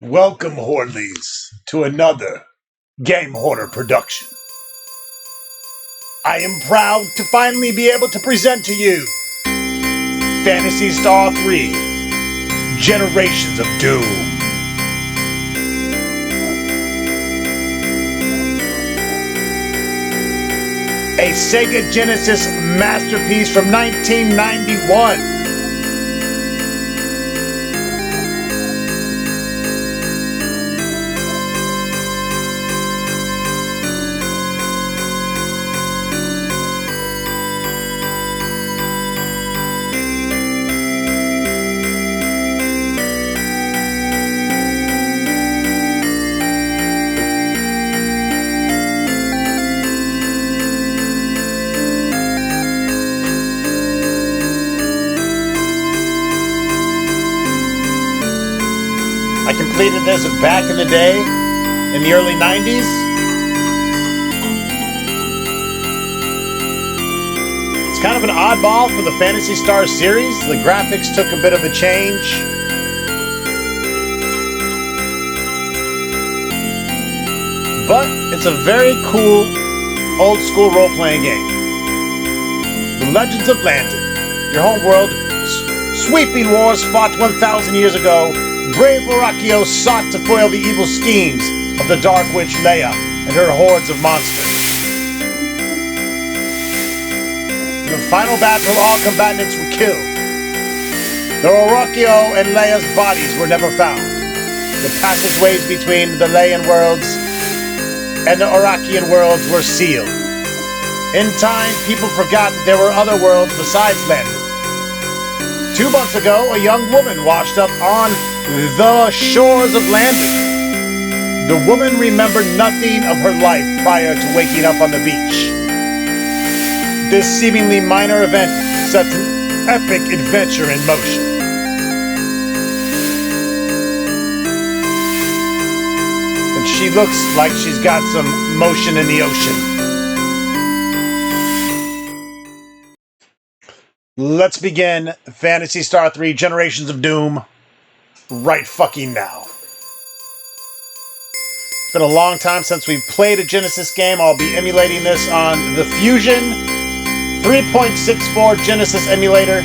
Welcome, Hornleys, to another Game Hoarder production. I am proud to finally be able to present to you Phantasy Star 3, Generations of Doom. A Sega Genesis masterpiece from 1991. I completed this back in the day, in the early 90s. It's kind of an oddball for the Phantasy Star series. The graphics took a bit of a change. But it's a very cool, old school role-playing game. The Legends of Landon, your home world, sweeping wars fought 1,000 years ago. Brave Orakio sought to foil the evil schemes of the Dark Witch Leia and her hordes of monsters. In the final battle, all combatants were killed. The Orakio and Leia's bodies were never found. The passageways between the Leian worlds and the Orakian worlds were sealed. In time, people forgot that there were other worlds besides Landon. 2 months ago, a young woman washed up on the shores of Landon. The woman remembered nothing of her life prior to waking up on the beach. This seemingly minor event sets an epic adventure in motion. And she looks like she's got some motion in the ocean. Let's begin Phantasy Star 3 Generations of Doom right fucking now. It's been a long time since we've played a Genesis game. I'll be emulating this on the Fusion 3.64 Genesis emulator.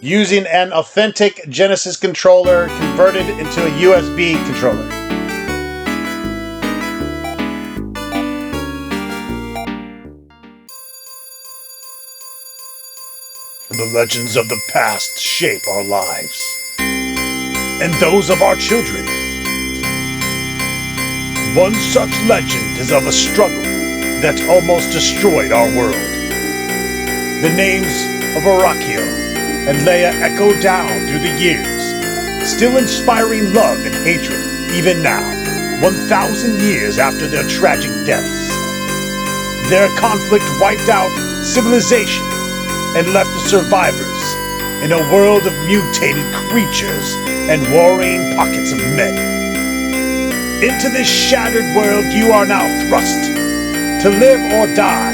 Using an authentic Genesis controller converted into a USB controller. The legends of the past shape our lives, and those of our children. One such legend is of a struggle that almost destroyed our world. The names of Orakio and Leia echo down through the years, still inspiring love and hatred even now, 1,000 years after their tragic deaths. Their conflict wiped out civilization and left the survivors in a world of mutated creatures and warring pockets of men. Into this shattered world you are now thrust, to live or die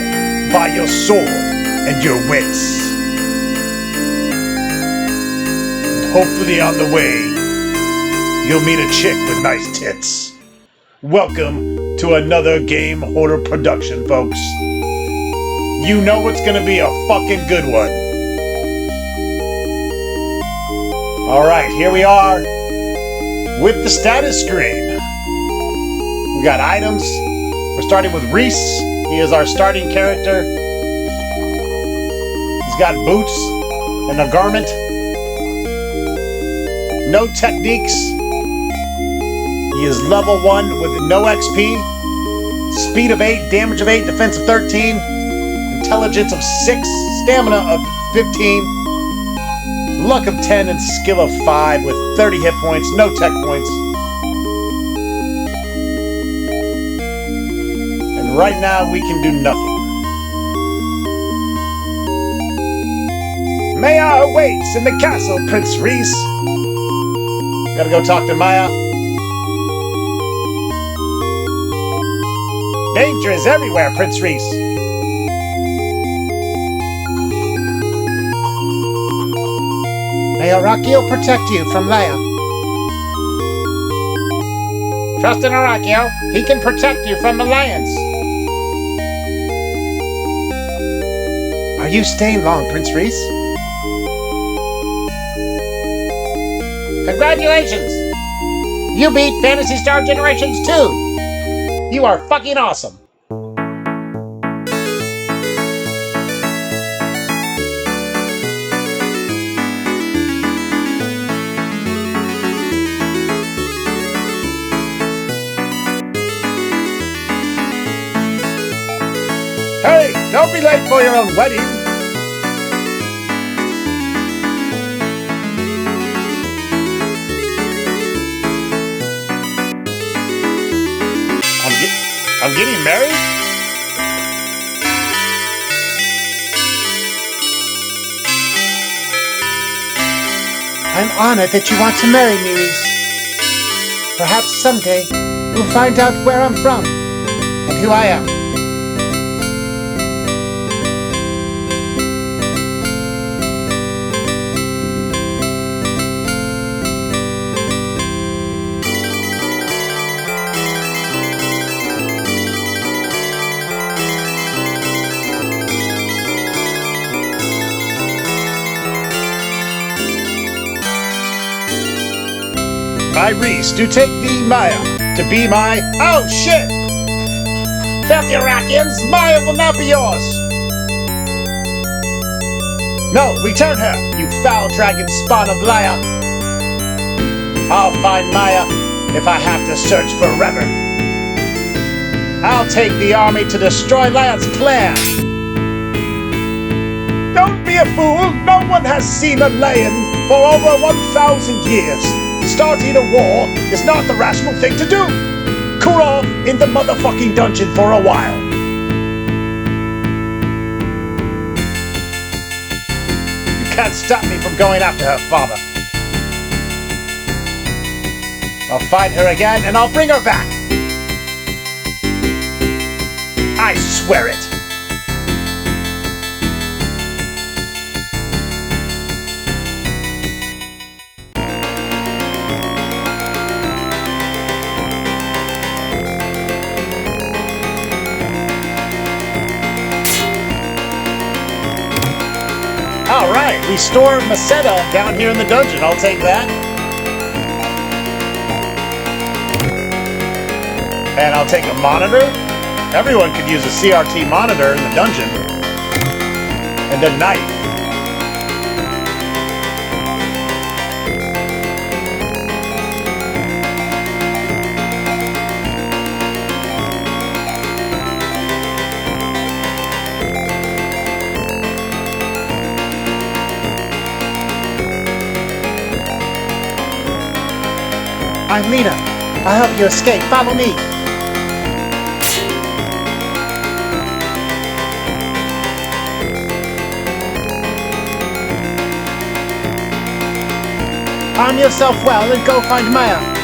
by your sword and your wits. And hopefully on the way, you'll meet a chick with nice tits. Welcome to another Game Hoarder production, folks. You know it's gonna be a fucking good one. Alright, here we are with the status screen. We got items. We're starting with Rhys. He is our starting character. He's got boots and a garment. No techniques. He is level 1 with no XP. Speed of 8, damage of 8, defense of 13. Intelligence of 6, stamina of 15, luck of 10, and skill of 5 with 30 hit points, no tech points. And right now we can do nothing. Maya awaits in the castle, Prince Rhys. Gotta go talk to Maya. Danger is everywhere, Prince Rhys. May Orakio protect you from Leia. Trust in Orakio. He can protect you from the lions. Are you staying long, Prince Rhys? Congratulations! You beat Phantasy Star Generations 2! You are fucking awesome! Hey, don't be late for your own wedding! I'm getting married? I'm honored that you want to marry me, Rhys. Perhaps someday you'll find out where I'm from and who I am. I, Rhys, do take thee, Mieu, to be my— Oh, shit! Filthy Iraqians, Mieu will not be yours! No, return her, you foul dragon spawn of Leia! I'll find Mieu if I have to search forever. I'll take the army to destroy Leia's clan! Don't be a fool! No one has seen a Leian for over 1,000 years! Starting a war is not the rational thing to do! Cool off in the motherfucking dungeon for a while! You can't stop me from going after her father. I'll find her again and I'll bring her back! I swear it! Alright, we store Maceta down here in the dungeon. I'll take that. And I'll take a monitor. Everyone could use a CRT monitor in the dungeon. And a knife. I'm Lena. I'll help you escape. Follow me. Arm yourself well and go find Mieu.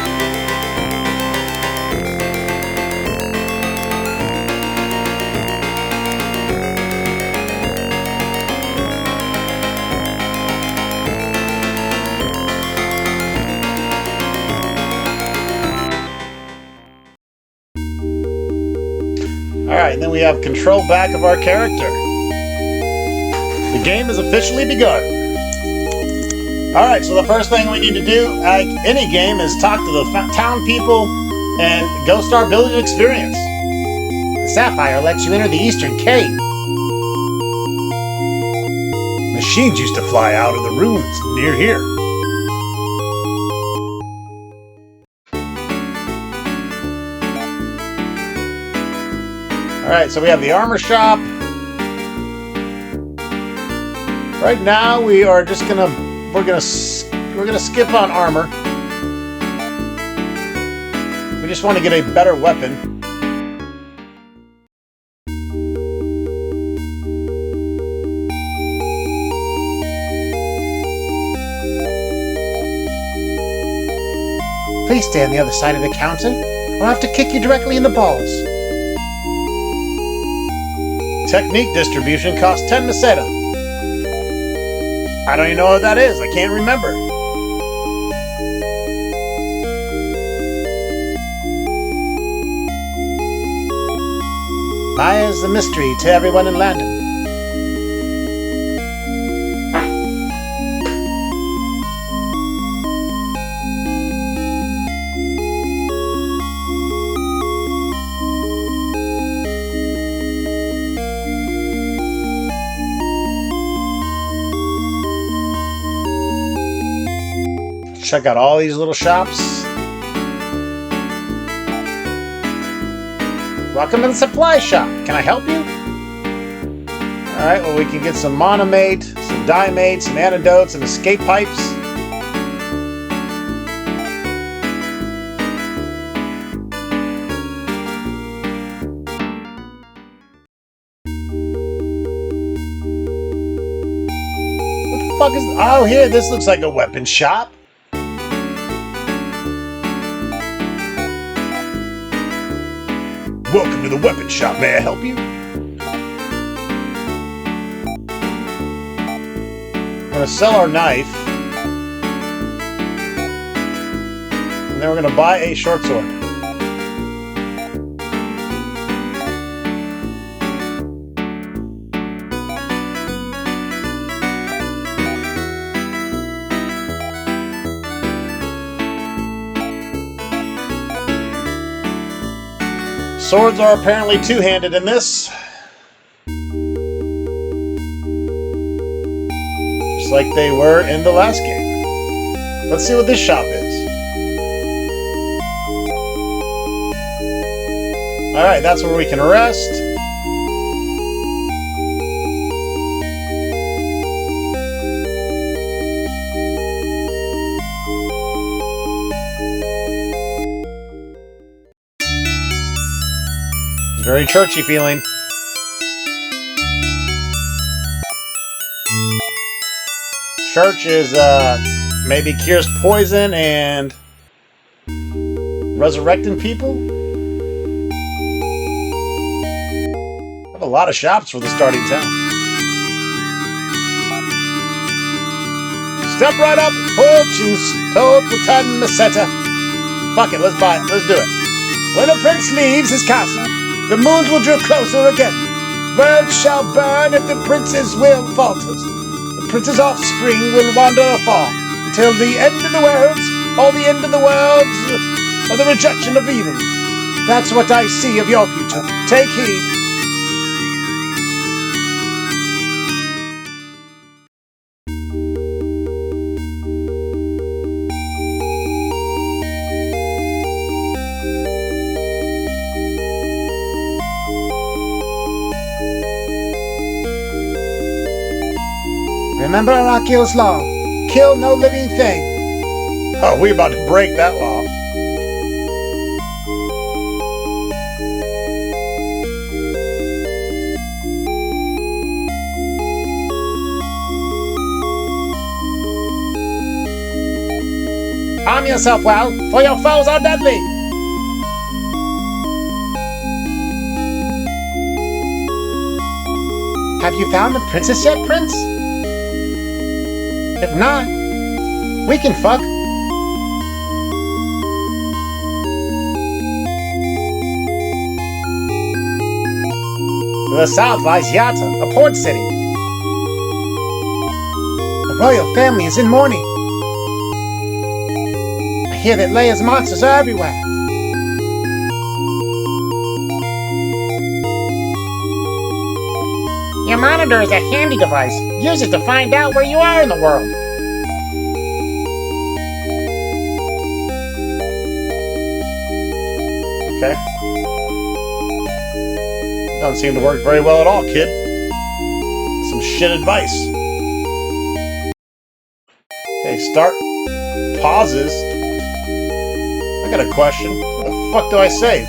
Alright, and then we have control back of our character. The game has officially begun. Alright, so the first thing we need to do, like any game, is talk to the town people and go start building an experience. The Sapphire lets you enter the Eastern Cave. Machines used to fly out of the ruins near here. Alright, so we have the armor shop. Right now we are just we're gonna skip on armor. We just want to get a better weapon. Please stay on the other side of the counter. I'll have to kick you directly in the balls. Technique distribution costs 10 Maceta. I don't even know what that is. I can't remember. Maya's a mystery to everyone in Landon. Check out all these little shops. Welcome to the supply shop. Can I help you? Alright, well we can get some monomate, some diamate, some antidotes, and escape pipes. What the fuck is... Oh, here, this looks like a weapon shop. Welcome to the weapon shop. May I help you? We're going to sell our knife. And then we're going to buy a short sword. Swords are apparently two-handed in this. Just like they were in the last game. Let's see what this shop is. Alright, that's where we can rest. Very churchy feeling. Church is, maybe cures poison and resurrecting people? I have a lot of shops for the starting town. Step right up, fortunes told with ten meseta. Fuck it, let's buy it, let's do it. When a prince leaves his castle, the moons will drift closer again. Worlds shall burn if the prince's will falters. The prince's offspring will wander afar until the end of the worlds, or the end of the worlds, or the rejection of evil. That's what I see of your future. Take heed. Remember Arakio's law. Kill no living thing. Oh, we're about to break that law. Arm yourself well, for your foes are deadly. Have you found the princess yet, Prince? If not, we can fuck. To the south lies Yata, a port city. The royal family is in mourning. I hear that Leia's monsters are everywhere. Your monitor is a handy device. Use it to find out where you are in the world. Okay. Doesn't seem to work very well at all, kid. Some shit advice. Okay, start. Pauses. I got a question. What the fuck do I save?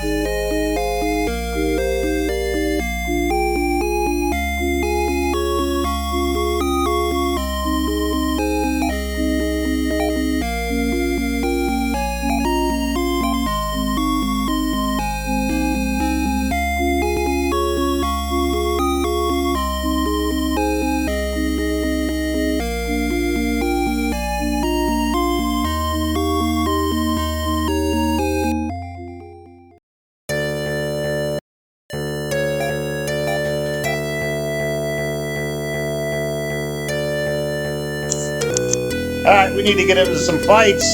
Alright, we need to get into some fights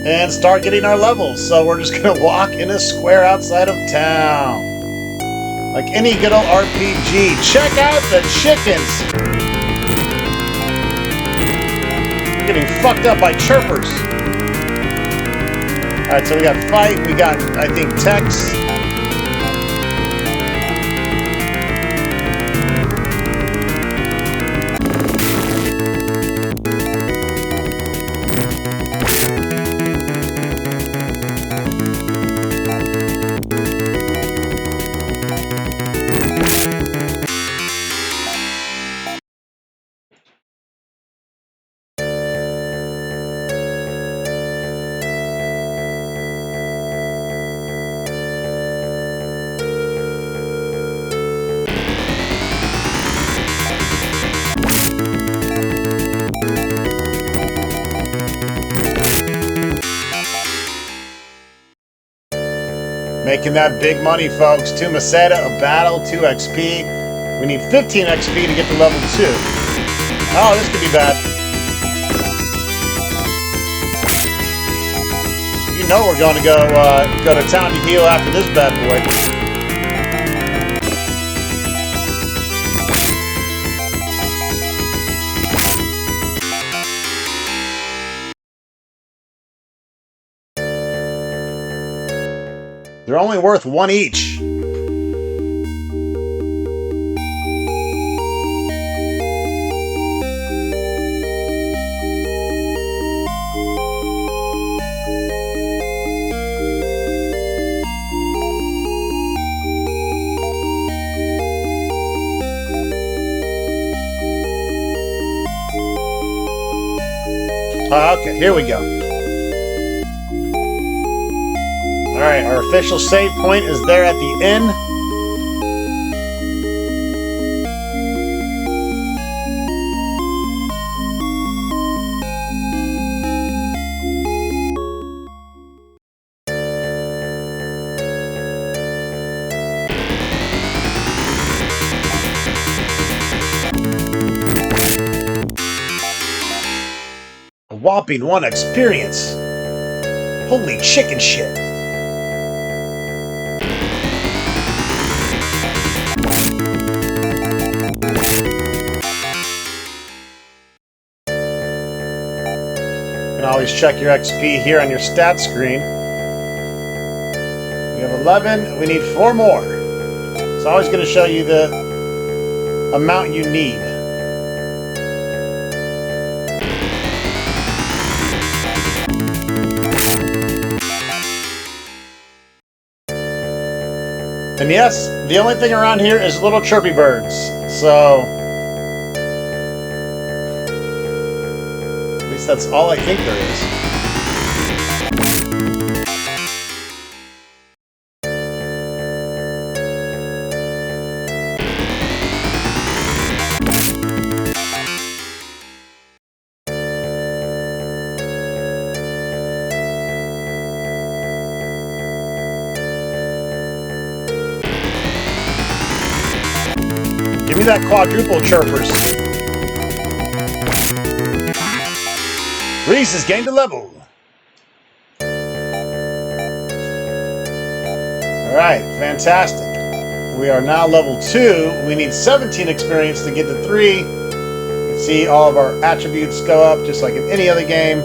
and start getting our levels. So we're just gonna walk in a square outside of town. Like any good old RPG. Check out the chickens! We're getting fucked up by chirpers. Alright, so we got fight, we got, I think, text. Making that big money, folks. 2 Meseta, a battle, 2 XP. We need 15 XP to get to level 2. Oh, this could be bad. You know we're going to go to town to heal after this bad boy. They're only worth 1 each. Okay, here we go. Alright, our official save point is there at the inn. A whopping 1 experience. Holy chicken shit. You can always check your XP here on your stat screen. We have 11. We need 4 more. It's always going to show you the amount you need. And yes, the only thing around here is little chirpy birds. So at least that's all I think there is. Give me that quadruple chirpers. Rhys has gained a level. Alright, fantastic. We are now level 2. We need 17 experience to get to 3. You can see all of our attributes go up just like in any other game.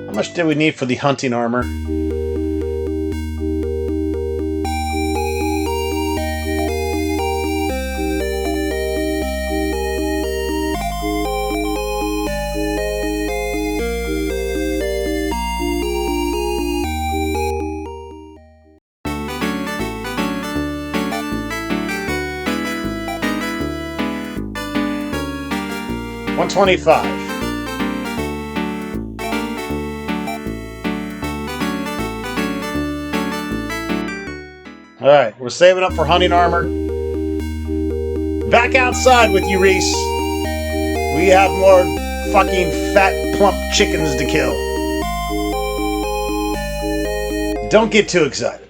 How much do we need for the hunting armor? $125. Alright, we're saving up for hunting armor. Back outside with you, Rhys. We have more fucking fat, plump chickens to kill. Don't get too excited.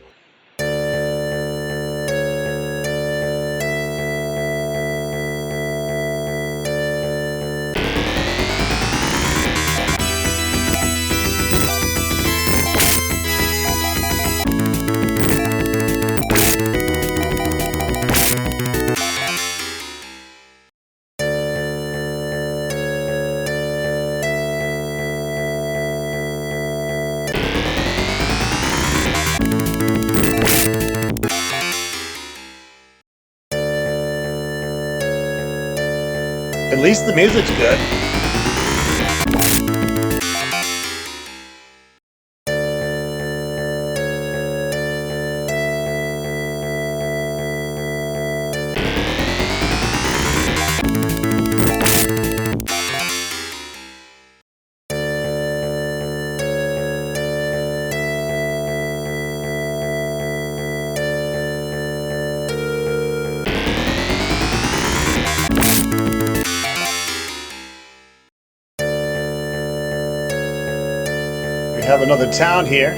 At least the music's good. We have another town here.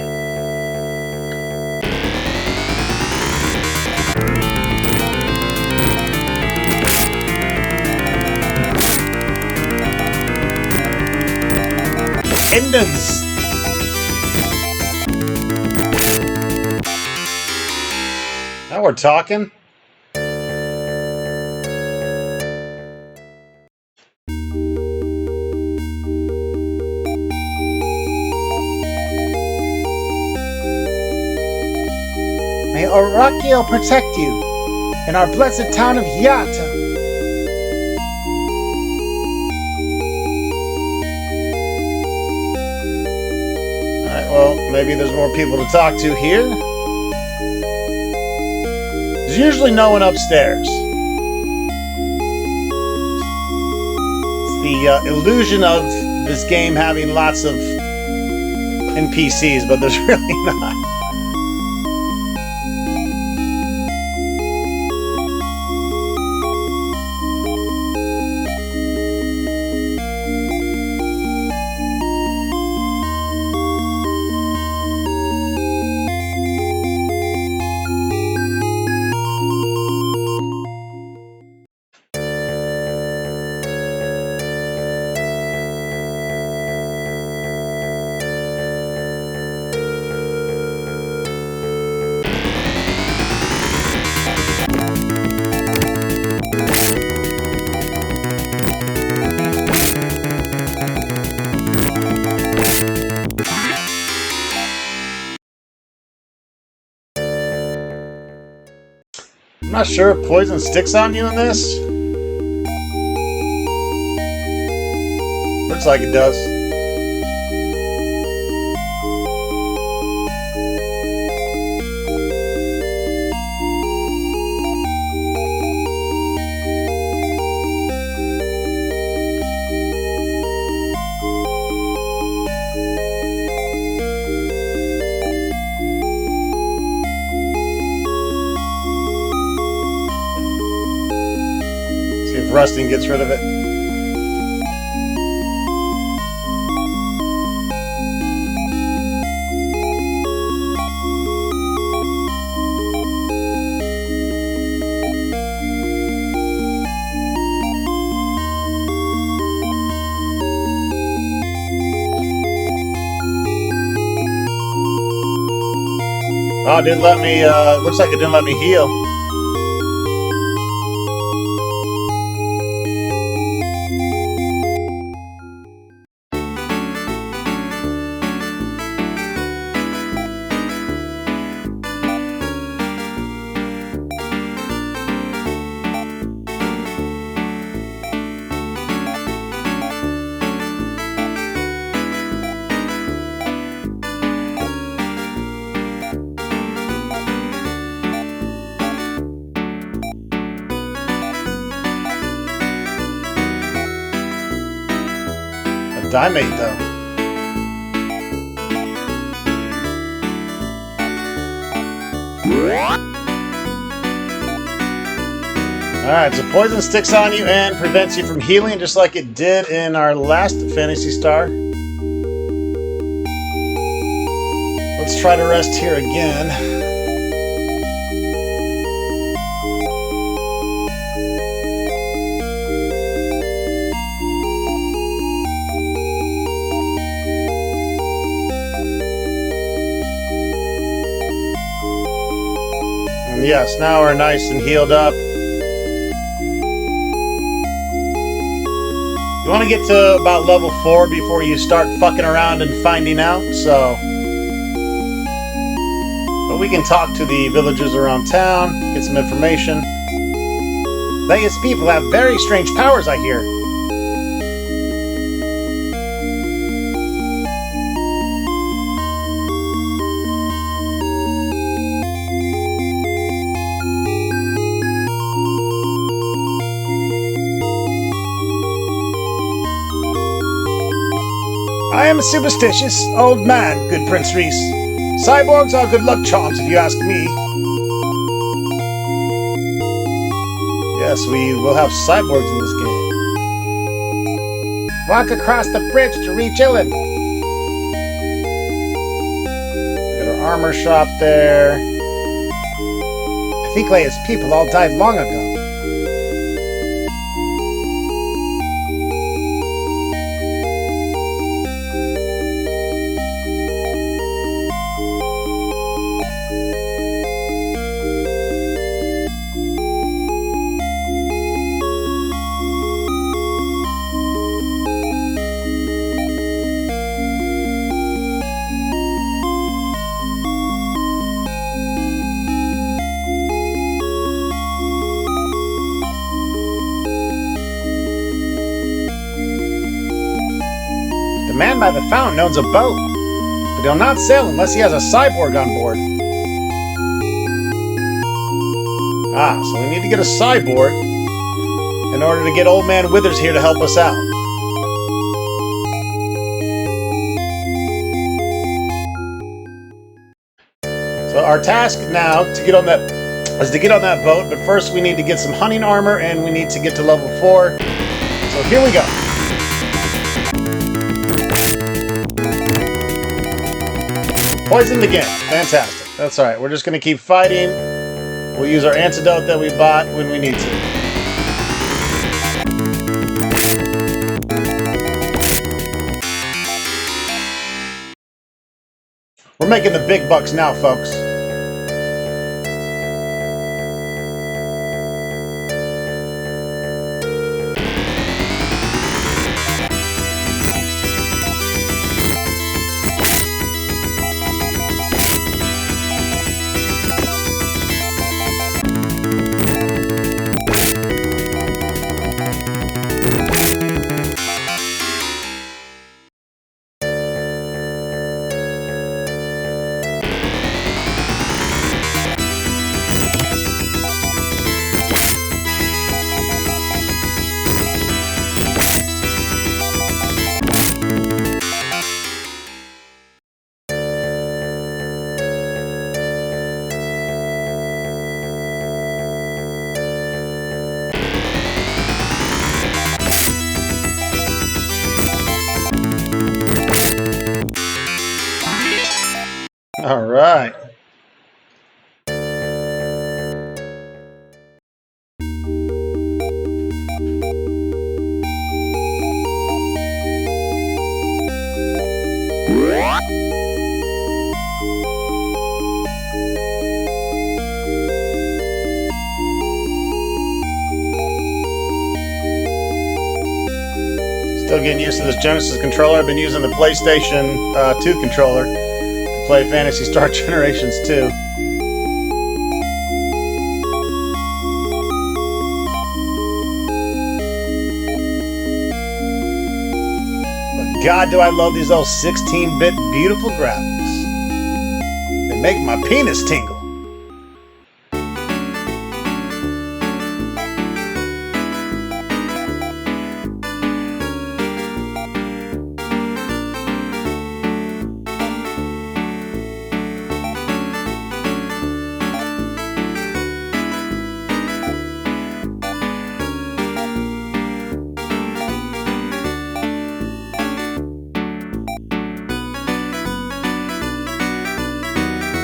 Indians! Now we're talking. May Orakio protect you in our blessed town of Yata. Alright, well, maybe there's more people to talk to here. There's usually no one upstairs. It's the illusion of this game having lots of NPCs, but there's really not. I'm not sure if poison sticks on you in this. Looks like it does. Rusting gets rid of it. Oh, it didn't let me, looks like it didn't let me heal. Diamate, though. Alright, so poison sticks on you and prevents you from healing, just like it did in our last Phantasy Star. Let's try to rest here again. And yes, now we're nice and healed up. You want to get to about level 4 before you start fucking around and finding out, so... But we can talk to the villagers around town, get some information. These people have very strange powers, I hear. I am a superstitious old man, good Prince Rhys. Cyborgs are good luck charms, if you ask me. Yes, we will have cyborgs in this game. Walk across the bridge to reach Illin. Got our armor shop there. I think Leia's people all died long ago. The man by the fountain owns a boat, but he'll not sail unless he has a cyborg on board. Ah, so we need to get a cyborg in order to get Old Man Withers here to help us out. So our task now to get on that is to get on that boat, but first we need to get some hunting armor and we need to get to level 4. So here we go. Poisoned again. Fantastic. That's alright. We're just going to keep fighting. We'll use our antidote that we bought when we need to. We're making the big bucks now, folks. All right. Still getting used to this Genesis controller. I've been using the PlayStation 2 controller to play Phantasy Star Generations 2. But God, do I love these old 16-bit beautiful graphics. They make my penis tingle.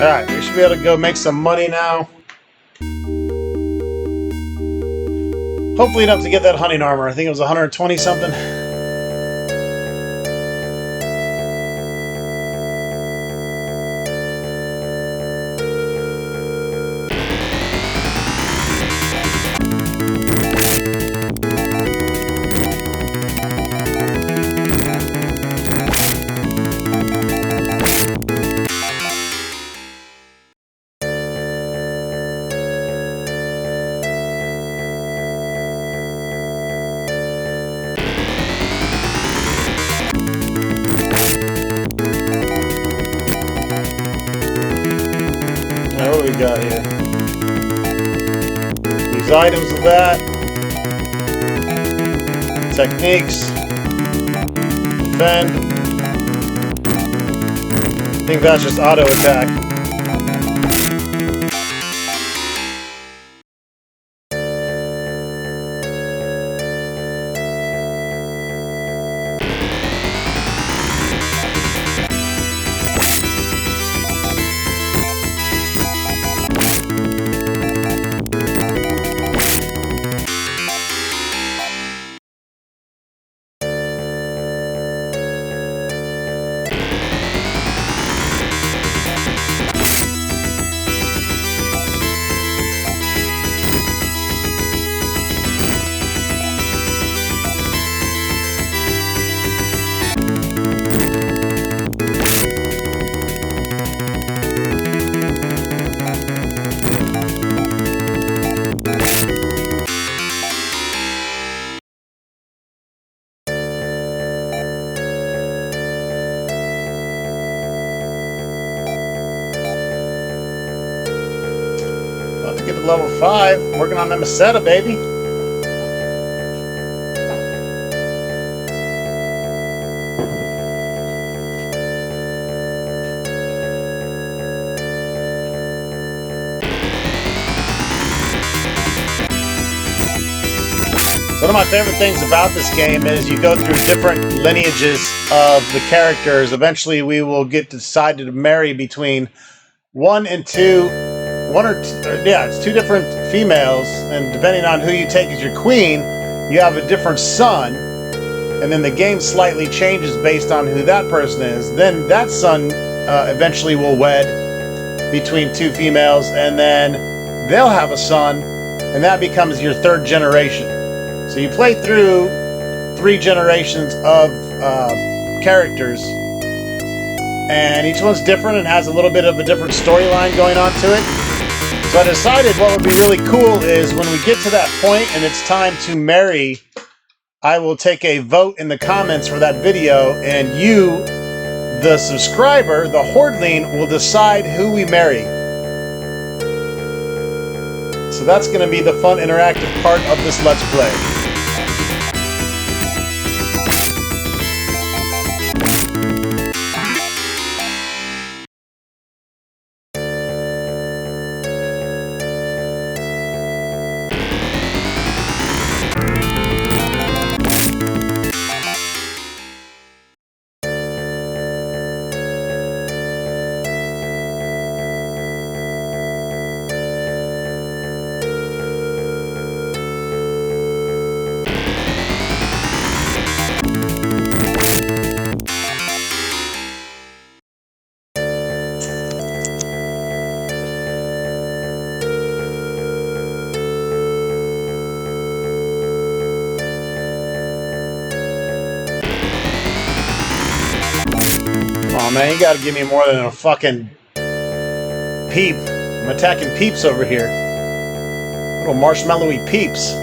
Alright, we should be able to go make some money now. Hopefully enough to get that hunting armor. I think it was 120 something. What we got here? These items of that. Techniques. Defend. I think that's just auto attack. Get to level 5. Working on that Meseta, baby. So one of my favorite things about this game is you go through different lineages of the characters. Eventually we will decide to marry between it's two different females, and depending on who you take as your queen, you have a different son, and then the game slightly changes based on who that person is. Then that son eventually will wed between two females, and then they'll have a son, and that becomes your third generation. So you play through 3 generations of characters, and each one's different and has a little bit of a different storyline going on to it. So I decided what would be really cool is when we get to that point and it's time to marry, I will take a vote in the comments for that video, and you, the subscriber, the Hordling, will decide who we marry. So that's going to be the fun interactive part of this Let's Play. Oh man, you gotta give me more than a fucking peep. I'm attacking peeps over here. Little marshmallowy peeps.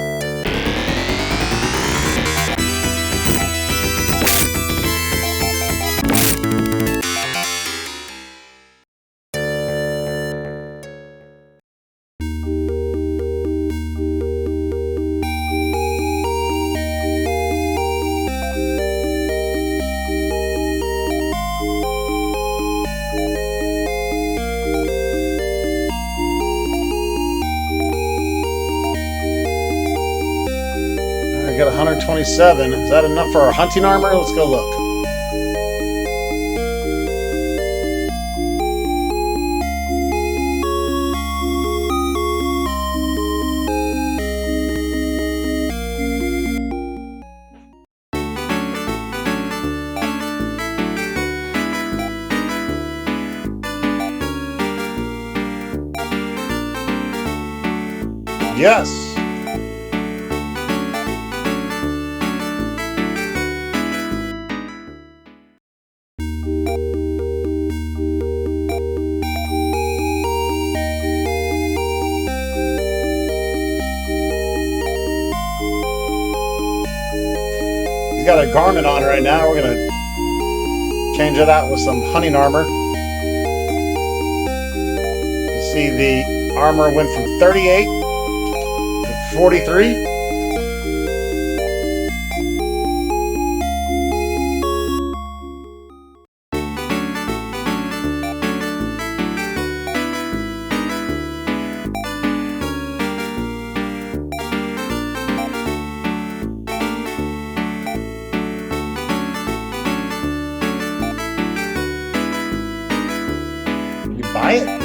I got 127. Is that enough for our hunting armor? Let's go look. Yes. He's got a garment on right now. We're gonna change it out with some hunting armor. You see the armor went from 38 to 43. You buy it?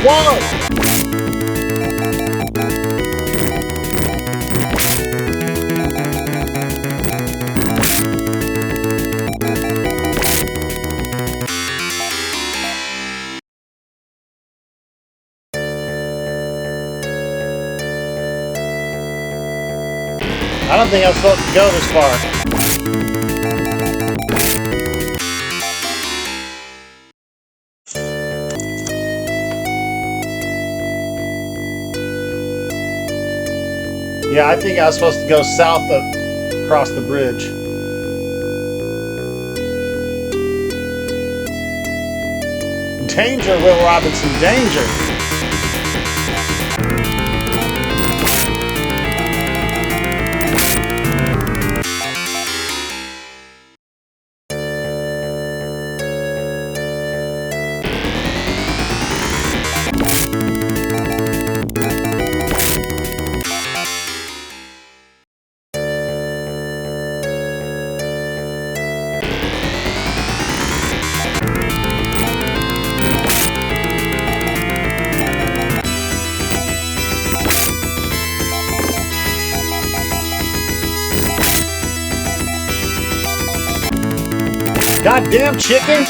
Whoa! I don't think I'm supposed to go this far. Yeah, I think I was supposed to go south across the bridge. Danger, Will Robinson, danger! Goddamn chicken!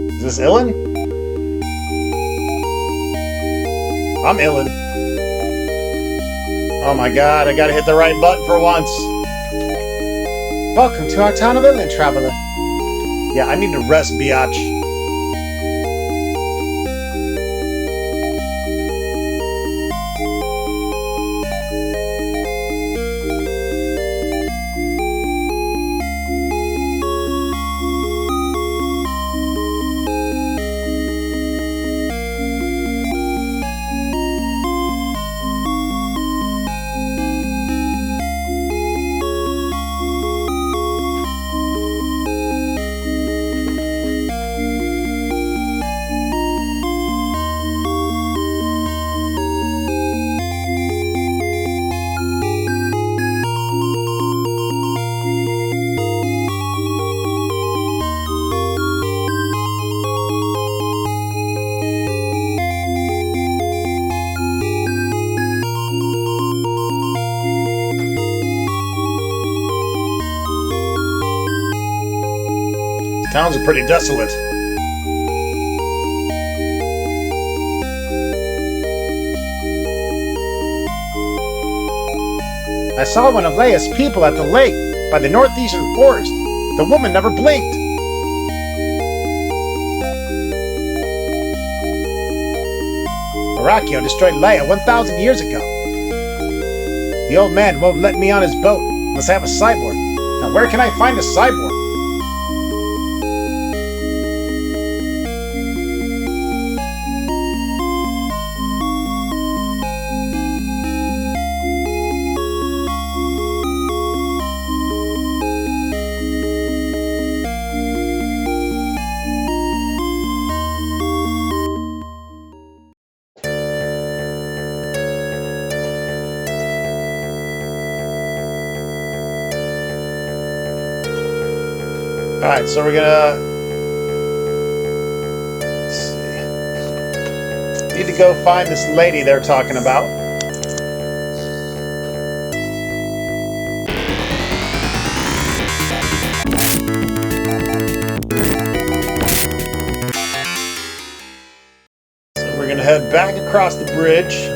Is this Illin? I'm Illin. Oh my god, I gotta hit the right button for once. Welcome to our town of Illin, traveler. Yeah, I need to rest, biatch. Towns are pretty desolate. I saw one of Leia's people at the lake by the northeastern forest. The woman never blinked. Arachio destroyed Leia 1,000 years ago. The old man won't let me on his boat unless I have a cyborg. Now where can I find a cyborg? Alright, so we're gonna... Let's see. Need to go find this lady they're talking about. So we're gonna head back across the bridge.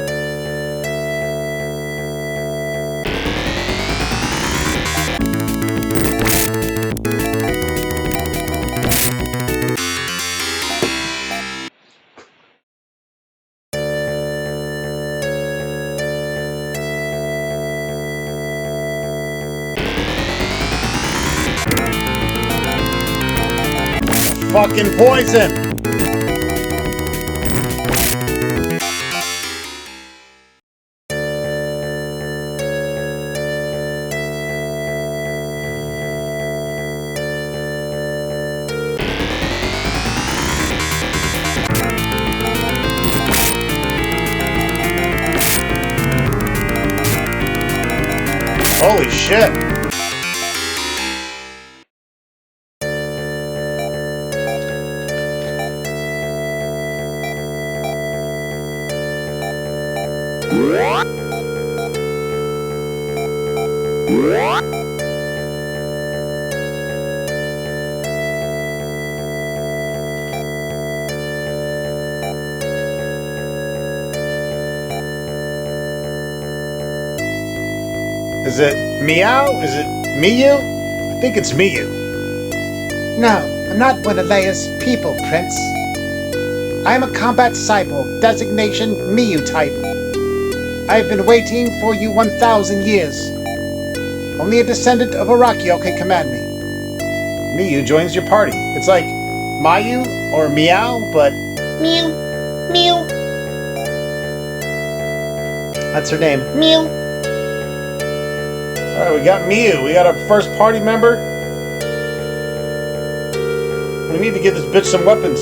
Fucking poison! Holy shit! Is it Mieu? Is it Mieu? I think it's Mieu. No, I'm not one of Leia's people, Prince. I am a combat cyborg, designation Mieu type. I have been waiting for you 1,000 years. Only a descendant of Arachio can command me. Mieu joins your party. It's like Mayu or Meow, but Mieu, Mieu. that's her name. Mieu. Alright, we got Mieu. We got our first party member. We need to give this bitch some weapons.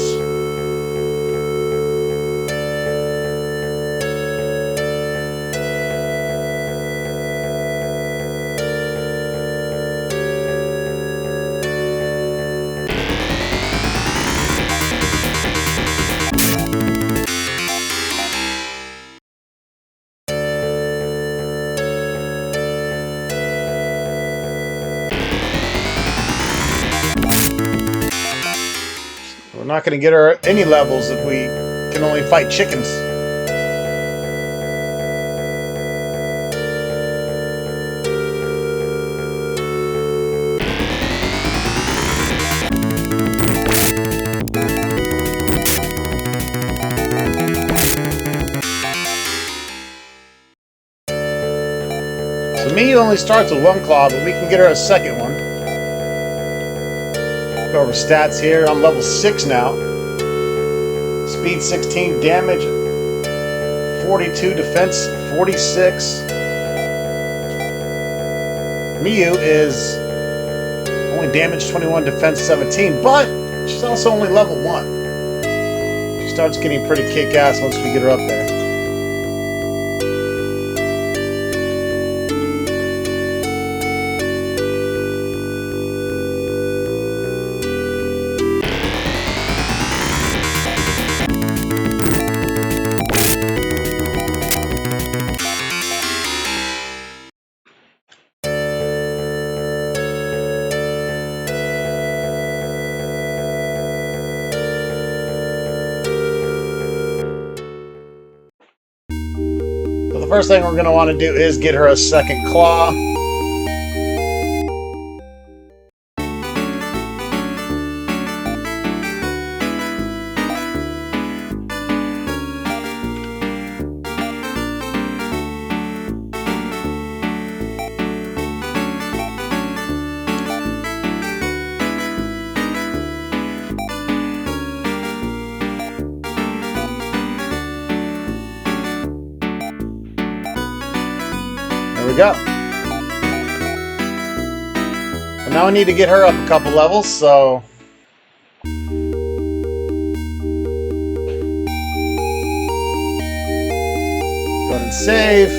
We're not going to get her any levels if we can only fight chickens. So Miu only starts with one claw, but we can get her a second one. Go over stats here. I'm level 6 now. Speed 16, damage 42, defense 46. Miu is only damage 21, defense 17, but she's also only level 1. She starts getting pretty kick-ass once we get her up there. first thing we're going to want to do is get her a second claw. There we go. And now I need to get her up a couple levels, so... Go ahead and save.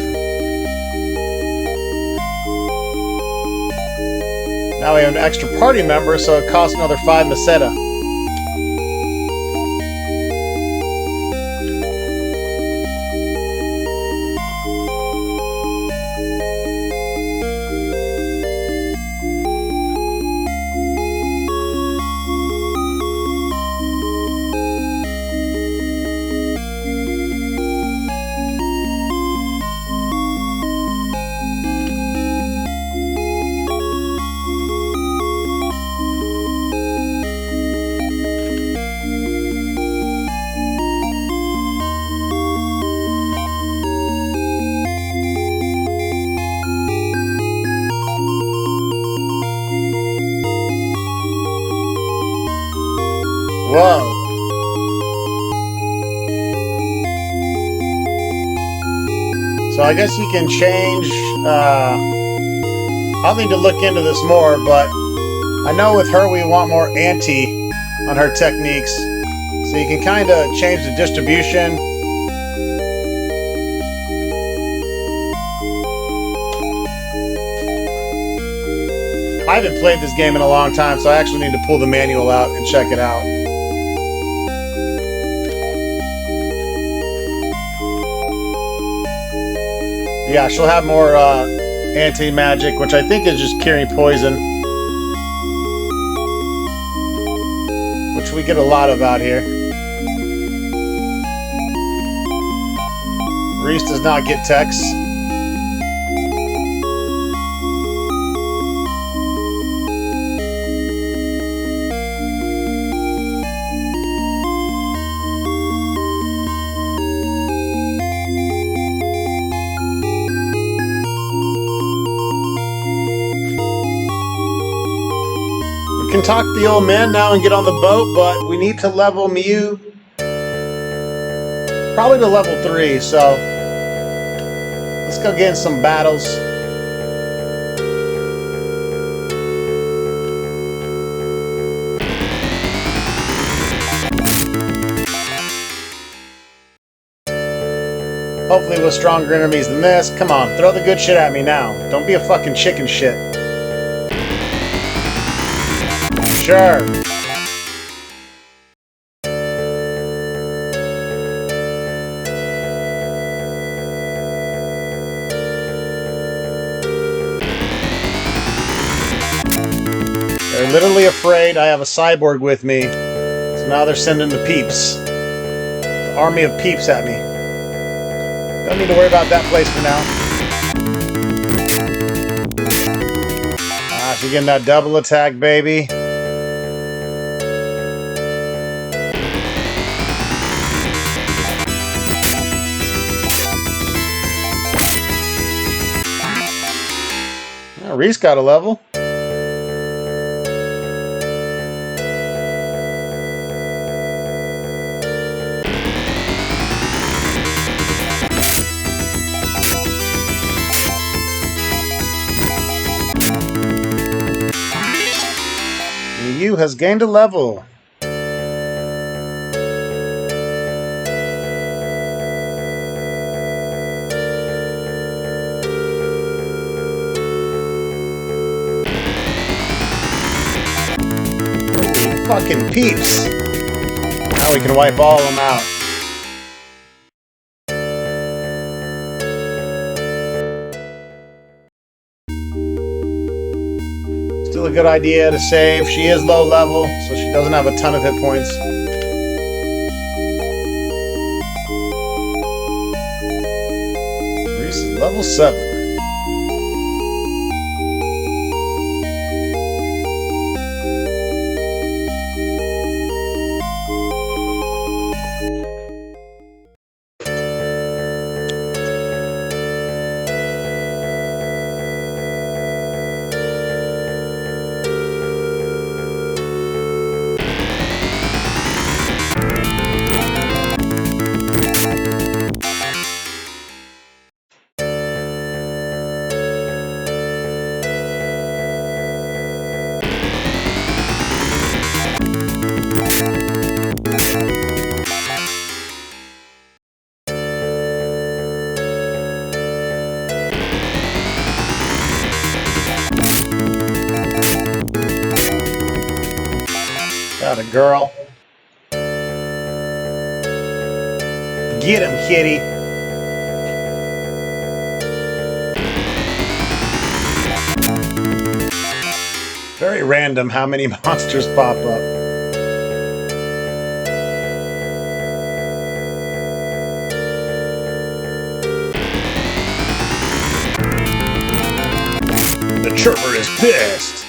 Now we have an extra party member, so it costs another 5 Meseta. Whoa. So I guess you can change, I'll need to look into this more, but I know with her we want more anti on her techniques. So you can kind of change the distribution. I haven't played this game in a long time, so I actually need to pull the manual out and check it out. Yeah, she'll have more anti-magic, which I think is just curing poison. Which we get a lot of out here. Rhys does not get texts. We can talk to the old man now and get on the boat, but we need to level Mieu probably to level 3, so let's go get in some battles. Hopefully with stronger enemies than this. Come on, throw the good shit at me now. Don't be a fucking chicken shit. Sure. They're literally afraid I have a cyborg with me, so now they're sending the peeps. The army of peeps at me. Don't need to worry about that place for now. Ah, she's getting that double attack, baby. Rhys got a level. Mieu has gained a level. Fucking peeps. Now we can wipe all of them out. Still a good idea to save. She is low level, so she doesn't have a ton of hit points. Rhys Level 7. Got a girl. Get him, kitty. Very random how many monsters pop up. The chirper is pissed.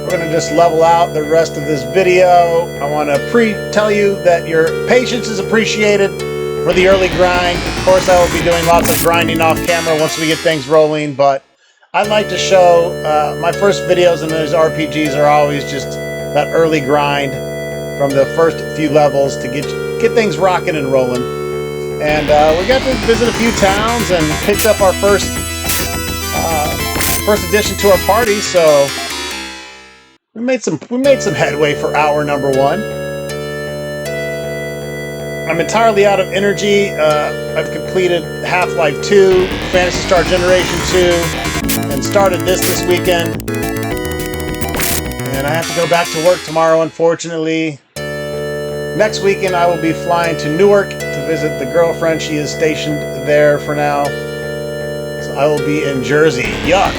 We're going to just level out the rest of this video. I want to tell you that your patience is appreciated for the early grind. Of course, I will be doing lots of grinding off camera once we get things rolling, but I like to show my first videos in those RPGs are always just that early grind from the first few levels to get things rocking and rolling. And we got to visit a few towns and picked up our first addition to our party, so we made some headway for hour number 1. I'm entirely out of energy. I've completed Half-Life 2, Phantasy Star Generation 2, and started this weekend. And I have to go back to work tomorrow, unfortunately. Next weekend I will be flying to Newark to visit the girlfriend. She is stationed there for now. So I will be in Jersey. Yuck!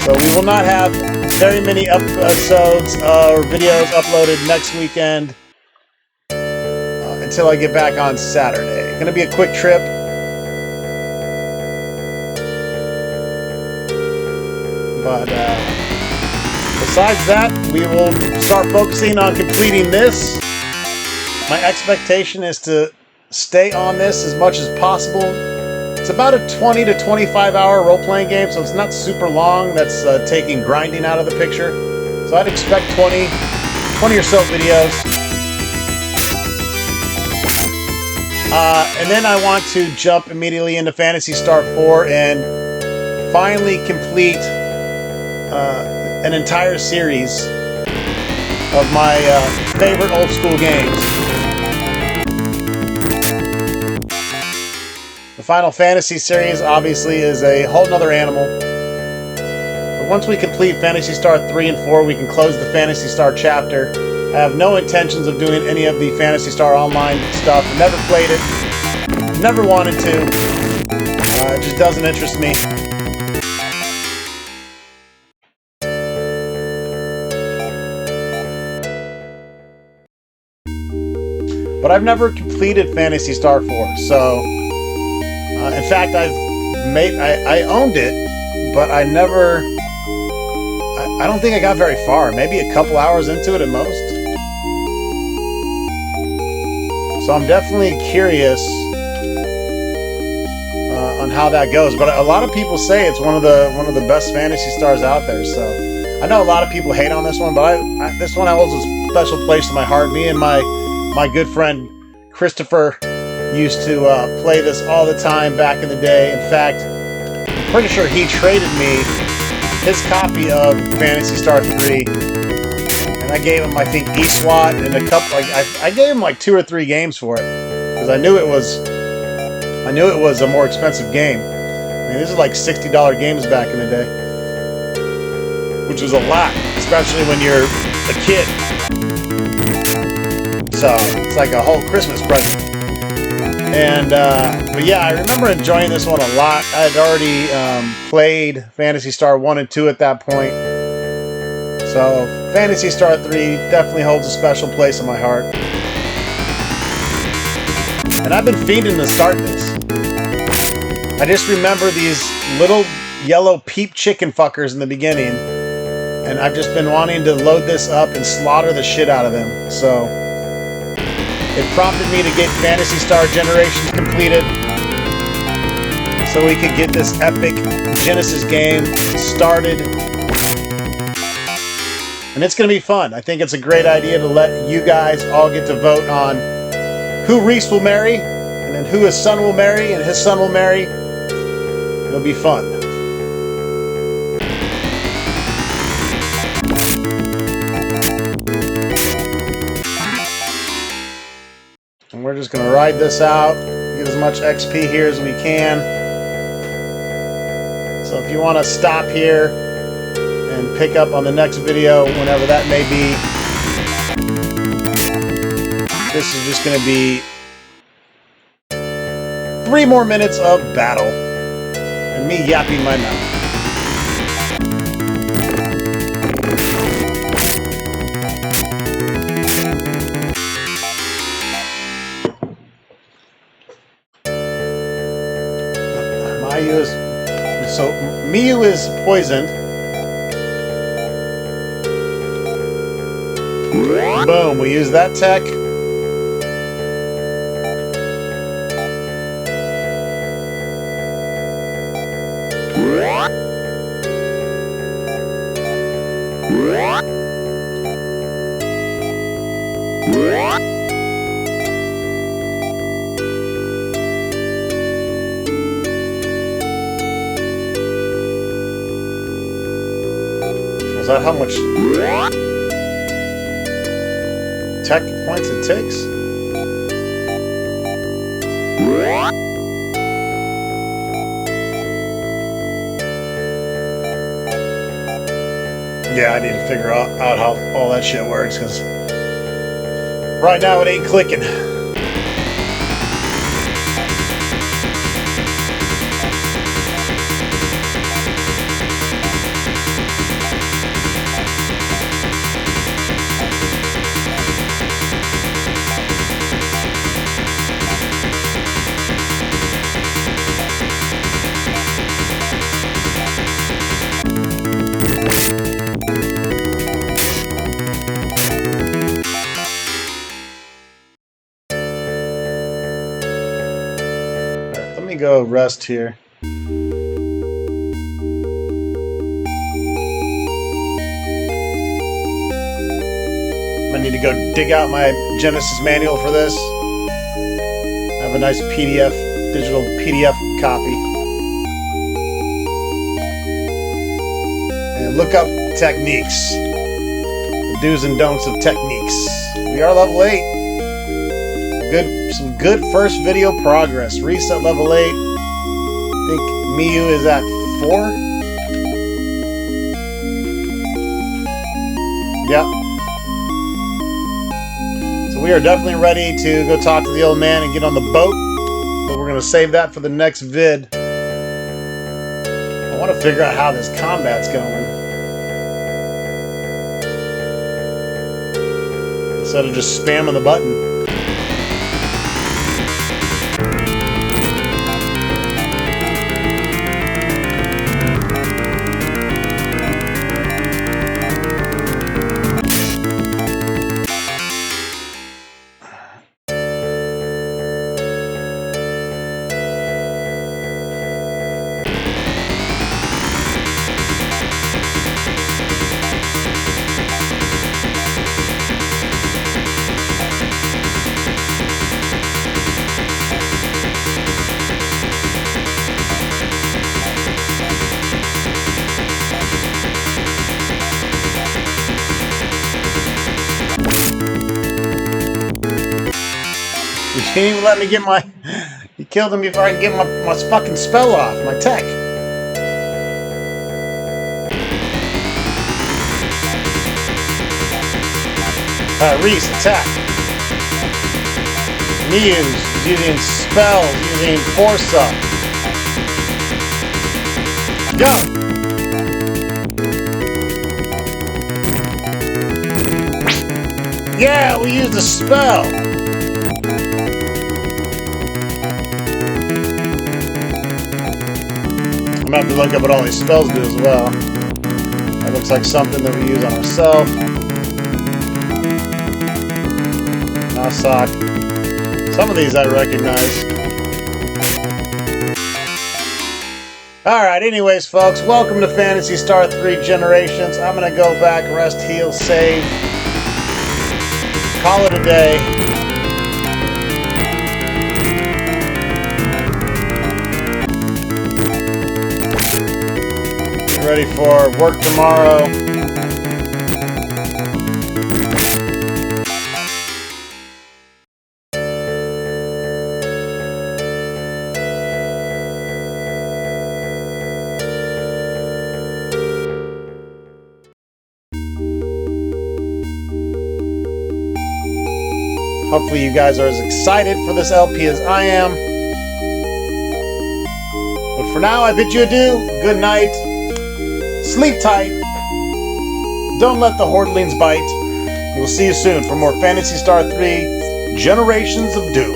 So we will not have very many episodes or videos uploaded next weekend until I get back on Saturday. Going to be a quick trip. But besides that, we will start focusing on completing this. My expectation is to stay on this as much as possible. It's about a 20 to 25 hour role-playing game, so it's not super long. That's taking grinding out of the picture. So I'd expect 20 or so videos. And then I want to jump immediately into Phantasy Star 4 and finally complete an entire series of my favorite old school games. The Final Fantasy series obviously is a whole nother animal. But once we complete Phantasy Star 3 and 4, we can close the Phantasy Star chapter. I have no intentions of doing any of the Phantasy Star Online stuff. Never played it. Never wanted to. It just doesn't interest me. But I've never completed Phantasy Star 4, so in fact, I owned it, but I don't think I got very far. Maybe a couple hours into it at most. So I'm definitely curious on how that goes. But a lot of people say it's one of the best Phantasy Stars out there. So I know a lot of people hate on this one, but this one holds a special place in my heart. Me and my good friend Christopher used to play this all the time back in the day. In fact, I'm pretty sure he traded me his copy of Phantasy Star 3, and I gave him, I think, eSWAT and a couple. I gave him like 2 or 3 games for it because I knew it was a more expensive game. I mean, this is like $60 games back in the day, which was a lot, especially when you're a kid. So it's like a whole Christmas present. And, but yeah, I remember enjoying this one a lot. I had already played Phantasy Star 1 and 2 at that point. So, Phantasy Star 3 definitely holds a special place in my heart. And I've been fiending to start this. I just remember these little yellow peep chicken fuckers in the beginning. And I've just been wanting to load this up and slaughter the shit out of them. So it prompted me to get Phantasy Star Generations completed, so we could get this epic Genesis game started. And it's going to be fun. I think it's a great idea to let you guys all get to vote on who Rhys will marry, and then who his son will marry, and his son will marry. It'll be fun. And we're just going to ride this out, get as much XP here as we can. So if you want to stop here and pick up on the next video, whenever that may be, this is just going to be 3 more minutes of battle and me yapping my mouth. Mieu is poisoned. Boom, we use that tech. Is that how much tech points it takes? Yeah, I need to figure out how all that shit works, because right now it ain't clicking. Go rest here. I need to go dig out my Genesis manual for this. I have a nice PDF, digital PDF copy. And look up techniques. The do's and don'ts of techniques. We are level 8. Some good first video progress. Rhys at level 8. I think Mieu is at 4. Yeah. So we are definitely ready to go talk to the old man and get on the boat. But we're going to save that for the next vid. I want to figure out how this combat's going, instead of just spamming the button. You didn't even let me get my... You killed him before I could get my fucking spell off, my tech. Rhys, attack. Mieu's using spells, using force up. Go! Yeah, we used a spell. gonna have to look up what all these spells do as well. That looks like something that we use on ourselves. Sock. Some of these I recognize. Alright, anyways, folks, welcome to Phantasy Star 3 Generations. I'm gonna go back, rest, heal, save. Call it a day. Get ready for work tomorrow. Hopefully you guys are as excited for this LP as I am. But for now, I bid you adieu. Good night. Sleep tight. Don't let the Hordlings bite. We'll see you soon for more Phantasy Star 3 Generations of Doom.